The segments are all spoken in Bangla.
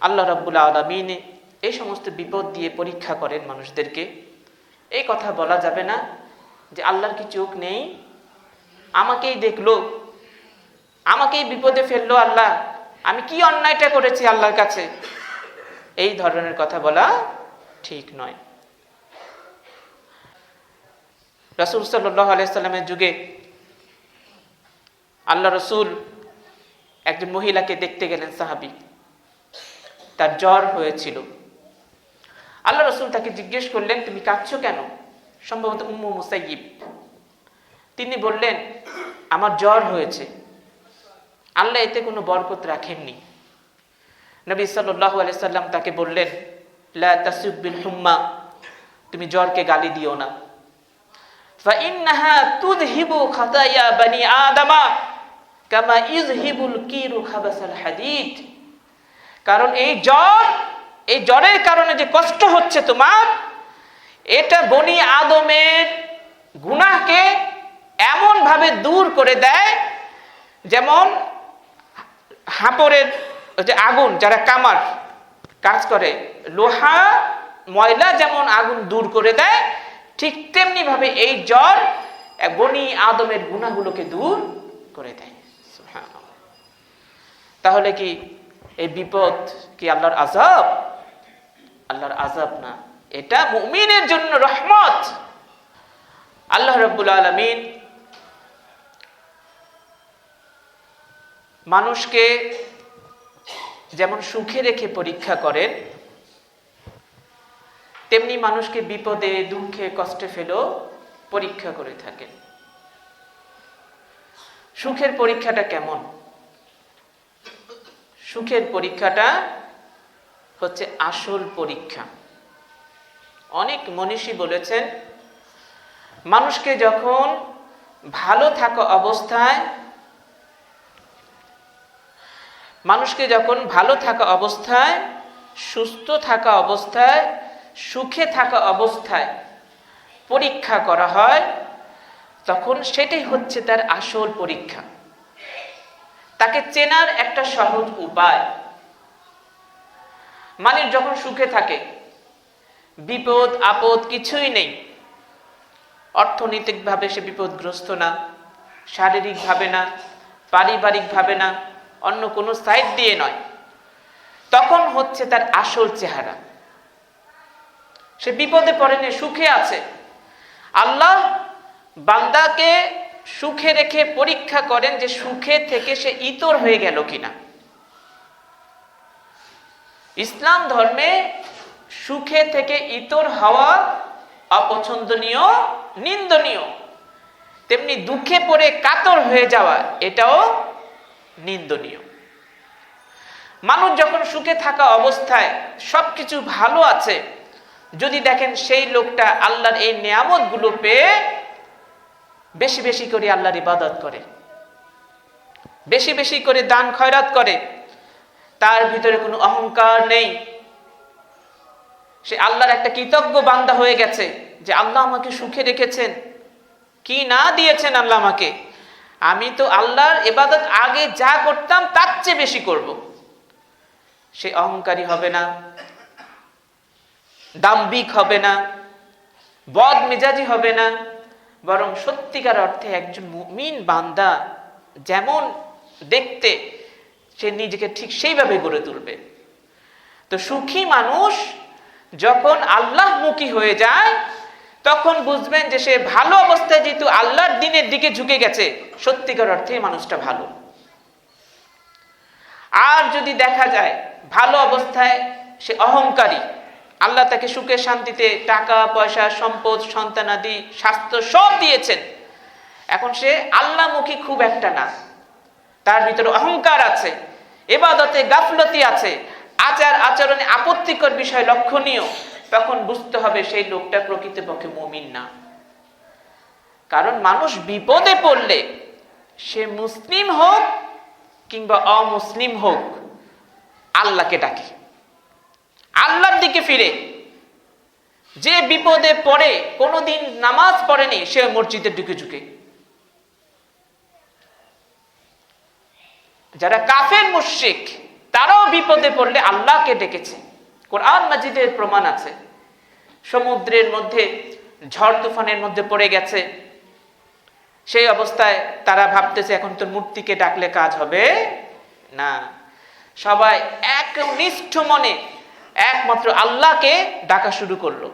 আল্লাহ রাব্বুল আলামিন এই সমস্ত বিপদ দিয়ে পরীক্ষা করেন মানুষদেরকে। এই কথা বলা যাবে না যে আল্লাহর কি চোখ নেই, আমাকেই দেখলো, আমাকেই বিপদে ফেললো আল্লাহ, আমি কি অন্যায়টা করেছি আল্লাহর কাছে। এই ধরনের কথা বলা ঠিক নয়। রাসূল সাল্লাল্লাহু আলাইহি সাল্লামের যুগে আল্লাহ রসুল একজন মহিলাকে দেখতে গেলেন, সাহাবী, তার জ্বর হয়েছিল। আল্লাহ রসুল তাকে জিজ্ঞেস করলেন, তুমি কাঁদছো কেন? সম্ভবত উম্মু মুসাইয়িব। তিনি বললেন, আমার জ্বর হয়েছে। আল্লাহ এতে কোনো বরকত রাখেননি। নবী সাল্লাল্লাহু আলাইহি সাল্লাম তাকে বললেন, লা তাসুবিল হুম্মা, তুমি জ্বরকে গালি দিও না। ফাইন্নাহা তুযহিবু খাতায়া বানি আদামা কামা ইযহিবুল কিরু খাবাসাল হাদিদ। কারণ এই জ্বরের কারণে যে কষ্ট হচ্ছে তোমার, এটা বনি আদমের গুনাহকে এমন ভাবে দূর করে দেয় যেমন হাপড়ের যে আগুন, যারা কামার কাজ করে, লোহা ময়লা যেমন আগুন দূর করে দেয়, ঠিক তেমনি ভাবে এই জ্বর বনি আদমের গুনাহগুলোকে দূর করে দেয়। সুবহানাল্লাহ। তাহলে কি এই বিপদ কি আল্লাহর আযাব? আল্লাহর আযাব না, এটা মুমিনের জন্য রহমত। আল্লাহ রাব্বুল আলামিন মানুষকে যেমন সুখে রেখে পরীক্ষা করেন, তেমনি মানুষকে বিপদে, দুঃখে, কষ্টে ফেলেও পরীক্ষা করে থাকেন। সুখের পরীক্ষাটা কেমন? সুখের পরীক্ষাটা হচ্ছে আসল পরীক্ষা। অনেক মনীষী বলেছেন, মানুষকে যখন ভালো থাকা অবস্থায়, সুস্থ থাকা অবস্থায়, সুখে থাকা অবস্থায় পরীক্ষা করা হয়, তখন সেটাই হচ্ছে তার আসল পরীক্ষা। তাকে চেনার একটা সহজ উপায়, মানুষ যখন সুখে থাকে, বিপদ আপদ কিছুই নেই, অর্থনৈতিকভাবে সে বিপদগ্রস্ত না, শারীরিকভাবে না, পারিবারিকভাবে না, অন্য কোনো সাইড দিয়ে নয়, তখন হচ্ছে তার আসল চেহারা। সে বিপদে পড়েনি, সুখে আছে। আল্লাহ বান্দাকে সুখে রেখে পরীক্ষা করেন যে সুখে থেকে সে ইতর হয়ে গেল কিনা। ইসলাম ধর্মে সুখে থেকে ইতর হওয়া অপছন্দনীয়, নিন্দনীয়। তেমনি দুঃখে পড়ে কাতর হয়ে যাওয়া, এটাও নিন্দনীয়। মানুষ যখন সুখে থাকা অবস্থায় সবকিছু ভালো আছে, যদি দেখেন সেই লোকটা আল্লাহর এই নিয়ামতগুলো পেয়ে বেশি বেশি করে আল্লাহর ইবাদত করে, বেশি বেশি করে দান খয়রাত করে, তার ভিতরে কোনো অহংকার নেই, সে আল্লাহর একটা কৃতজ্ঞ বান্দা হয়ে গেছে যে আল্লাহ আমাকে সুখে রেখেছেন, কি না দিয়েছেন আল্লাহ আমাকে, আমি তো আল্লাহর ইবাদত আগে যা করতাম তার চেয়ে বেশি করব। সে অহংকারী হবে না, দাম্ভিক হবে না, বদ মেজাজি হবে না, বরং সত্যিকার অর্থে একজন মুমিন বান্দা যেমন দেখতে, সে নিজেকে ঠিক সেইভাবে গড়ে তুলবে। তো সুখী মানুষ যখন আল্লাহমুখী হয়ে যায়, তখন বুঝবেন যে সে ভালো অবস্থায় যেহেতু আল্লাহর দ্বীনের দিকে ঝুঁকে গেছে, সত্যিকার অর্থে মানুষটা ভালো। আর যদি দেখা যায় ভালো অবস্থায় সে অহংকারী, আল্লাহ তাকে সুখে শান্তিতে টাকা পয়সা, সম্পদ, সন্তানাদি, স্বাস্থ্য সব দিয়েছেন, এখন সে আল্লাহমুখী খুব একটা না, তার ভিতরে অহংকার আছে, ইবাদতে গাফলতি আছে, আচার আচরণে আপত্তিকর বিষয় লক্ষণীয়, তখন বুঝতে হবে সেই লোকটা প্রকৃতপক্ষে মুমিন না। কারণ মানুষ বিপদে পড়লে সে মুসলিম হোক কিংবা অমুসলিম হোক, আল্লাহকে ডাকে, আল্লাহর দিকে ফিরে। যে বিপদে পড়ে কোনোদিন নামাজ পড়েনি, সে মসজিদের দিকে ঝুঁকে। যারা কাফের মুশরিক, তারাও বিপদে পড়লে আল্লাহকে ডেকেছে। কোরআন মাজিদের প্রমাণ আছে। সমুদ্রের মধ্যে ঝড় তুফানের মধ্যে পড়ে গেছে, সেই অবস্থায় তারা ভাবতেছে এখন তো মূর্তিকে ডাকলে কাজ হবে না, সবাই একনিষ্ঠ মনে একমাত্র আল্লাহকে ডাকা শুরু করলো।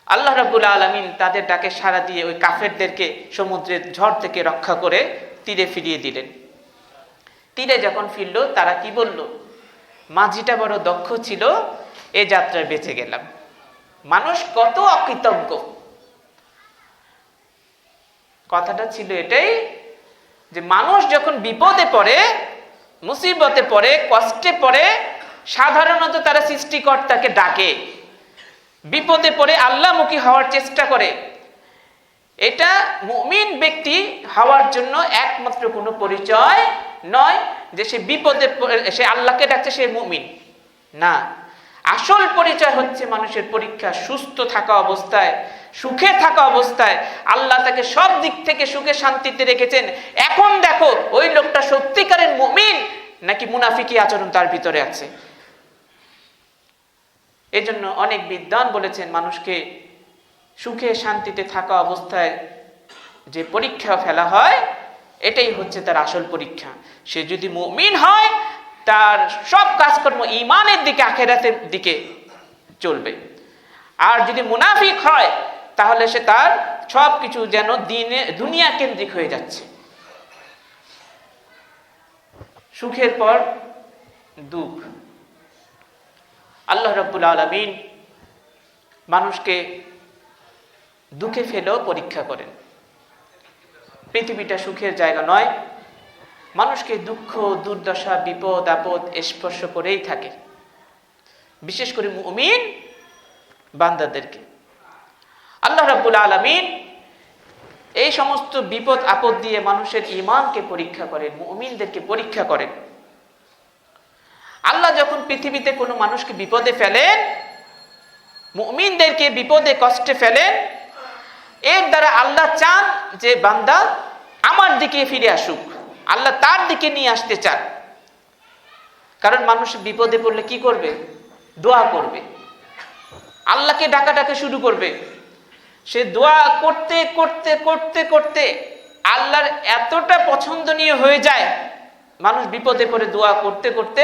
আল্লাহ রাব্বুল আলামিন তাদের ডাকে সাড়া দিয়ে ওই কাফেরদেরকে সমুদ্রের ঝড় থেকে রক্ষা করে তীরে ফিরিয়ে দিলেন। তীরে যখন ফিরল, তারা কি বলল? মাঝিটা বড় দক্ষ ছিল, এ যাত্রায় বেঁচে গেলাম। মানুষ কত অকৃতজ্ঞ! কথাটা ছিল এটাই যে মানুষ যখন বিপদে পড়ে, মুসিবতে পড়ে, কষ্টে পড়ে, সাধারণত তারা সৃষ্টিকর্তাকে ডাকে, বিপদে পড়ে আল্লাহমুখী হওয়ার চেষ্টা করে। এটা মুমিন ব্যক্তি হওয়ার জন্য একমাত্র কোনো পরিচয় নয় যে সে বিপদে সে আল্লাহকে ডাকছে, সে মুমিন না। আসল পরিচয় হচ্ছে মানুষের পরীক্ষা, সুস্থ থাকা অবস্থায়, সুখে থাকা অবস্থায় আল্লাহ তাকে সব দিক থেকে সুখে শান্তিতে রেখেছেন। এখন দেখো ওই লোকটা সত্যিকারের মুমিন নাকি মুনাফিকি আচরণ তার ভিতরে আছে। এজন্য অনেক বিদ্বান বলেছেন, মানুষকে সুখে শান্তিতে থাকা অবস্থায় যে পরীক্ষা ফেলা হয়, এটাই হচ্ছে তার আসল পরীক্ষা। সে যদি মুমিন হয়, তার সব কাজকর্ম ঈমানের দিকে, আখিরাতের দিকে চলবে। আর যদি মুনাফিক হয়, তাহলে সে তার সবকিছু যেন দুনিয়া কেন্দ্রিক হয়ে যাচ্ছে। সুখের পর দুঃখ। আল্লাহ রাব্বুল আলামিন মানুষকে দুঃখে ফেলেও পরীক্ষা করেন। পৃথিবীটা সুখের জায়গা নয়, মানুষকে দুঃখ, দুর্দশা, বিপদ আপদ স্পর্শ করেই থাকে, বিশেষ করে মুমিন বান্দাদেরকে। আল্লাহ রাব্বুল আলামিন এই সমস্ত বিপদ আপদ দিয়ে মানুষের ঈমানকে পরীক্ষা করেন, মুমিনদেরকে পরীক্ষা করেন। আল্লাহ যখন পৃথিবীতে কোনো মানুষকে বিপদে ফেলেন, মুমিনদেরকে বিপদে কষ্টে ফেলেন, এর দ্বারা আল্লাহ চান যে বান্দা আমার দিকে ফিরে আসুক, আল্লাহ তার দিকে নিয়ে আসতে চান। কারণ মানুষ বিপদে পড়লে কি করবে? দোয়া করবে, আল্লাহকে ডাকা শুরু করবে। সে দোয়া করতে করতে করতে করতে আল্লাহর এতটা পছন্দনীয় হয়ে যায়, মানুষ বিপদে পড়ে দোয়া করতে করতে,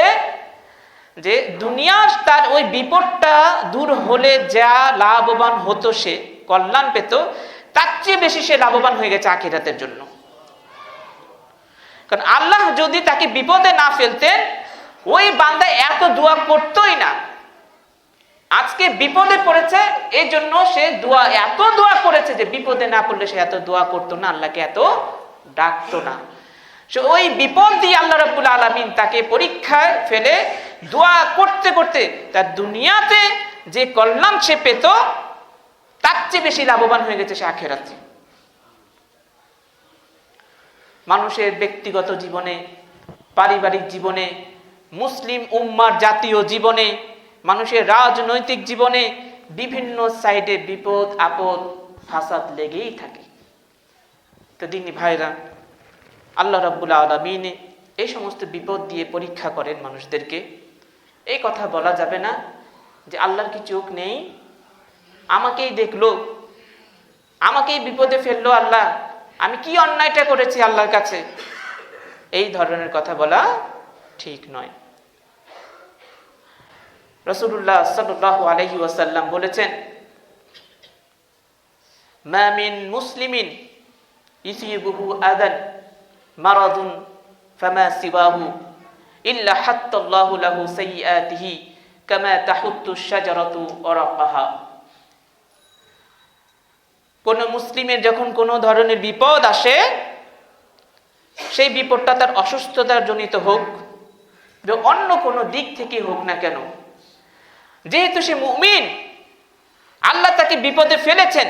যে দুনিয়ার তার ওই বিপদটা দূর হলে যা লাভবান হতো, সে কল্যাণ পেত, তার চেয়ে বেশি সে লাভবান হয়ে গেছে আখিরাতের জন্য। কারণ আল্লাহ যদি তাকে বিপদে না ফেলতেন, ওই বান্দা এত দোয়া করতোই না। আজকে বিপদে পড়েছে, এই জন্য সে এত দোয়া করেছে যে বিপদে না পড়লে সে এত দোয়া করতো না, আল্লাহকে এত ডাকতো না। ওই বিপদ দিয়ে আল্লাহ রাব্বুল আলামিন তাকে পরীক্ষায় ফেলে দোয়া করতে করতে তার দুনিয়াতে যে কল্যাণ সে পেত, তার চেয়ে বেশি লাভবান হয়ে গেছে সে আখিরাতে। মানুষের ব্যক্তিগত জীবনে, পারিবারিক জীবনে, মুসলিম উম্মার জাতীয় জীবনে, মানুষের রাজনৈতিক জীবনে বিভিন্ন সাইডে বিপদ আপদ ফাসাদ লেগেই থাকে। তো দিনী ভাইরা, আল্লাহ রাব্বুল আলামিন এই সমস্ত বিপদ দিয়ে পরীক্ষা করেন মানুষদেরকে। এই কথা বলা যাবে না যে আল্লাহর কি চোখ নেই, আমাকেই দেখলো, আমাকেই বিপদে ফেললো আল্লাহ, আমি কি অন্যায়টা করেছি আল্লাহর কাছে। এই ধরনের কথা বলা ঠিক নয়। রাসূলুল্লাহ সাল্লাল্লাহু আলাইহি ওয়াসাল্লাম বলেছেন, মা মিন মুসলিমিন ইসিবুহু আদান মারাদুন ফামা সিওয়াহু ইল্লা হাত্তাল্লাহু লাহু সাইয়্যাতিহি কামা তাহুত্তু শাজারাতু ওরাকাহা। কোন মুসলিমের যখন কোনো ধরনের বিপদ আসে, সেই বিপদটা তার অসুস্থতার জনিত হোক, যে অন্য কোনো দিক থেকে হোক না কেন, যেহেতু সে মুমিন, আল্লাহ তাকে বিপদে ফেলেছেন,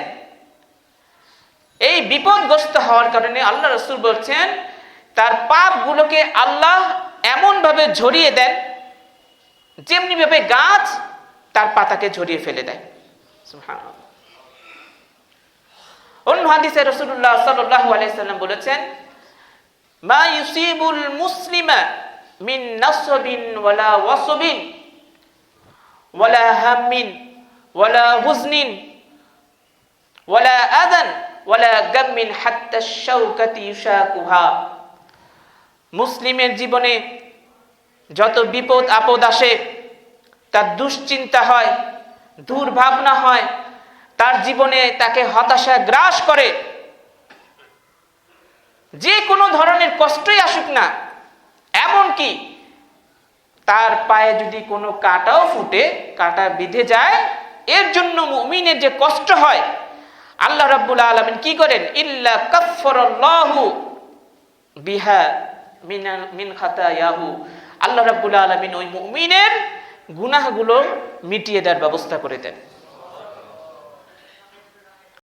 এই বিপদগ্রস্ত হওয়ার কারণে আল্লাহ রাসূল বলছেন তার পাপগুলোকে আল্লাহ এমন ভাবে ঝরিয়ে দেন, যেমনি ভাবে গাছ তার পাতাকে ঝরিয়ে ফেলে দেয়। সুবহানাল্লাহ। অন্য হাদিসে রাসূলুল্লাহ সাল্লাল্লাহু আলাইহি সাল্লাম বলেছেন, মা ইউসিবুল মুসলিমা মিন নাসবিন ওয়ালা ওয়াসবিন ওয়ালা হাম্মিন ওয়ালা হুজনিন ওয়ালা আদান ওয়ালা গাম্মিন হাত্তা শাওকাতি ইউশাকুহা। মুসলিমের জীবনে যত বিপদ আপদ আসে, তার দুশ্চিন্তা হয়, দুর্ভাবনা হয়, তার জীবনে তাকে হতাশা গ্রাস করে, যে কোনো ধরনের কষ্টই আসুক না, এমনকি তার পায়ে যদি কোনো কাঁটাও ফুটে, কাঁটা বিঁধে যায়, এর জন্য মুমিনের যে কষ্ট হয়, আল্লাহ রাব্বুল আলামিন কি করেন? ইল্লা কাফফারাল্লাহু বিহা মিন খাতায়াহু। আল্লাহ রাব্বুল আলামিন ওই মুমিনের গুনাহগুলো মিটিয়ে দেওয়ার ব্যবস্থা করে দেন।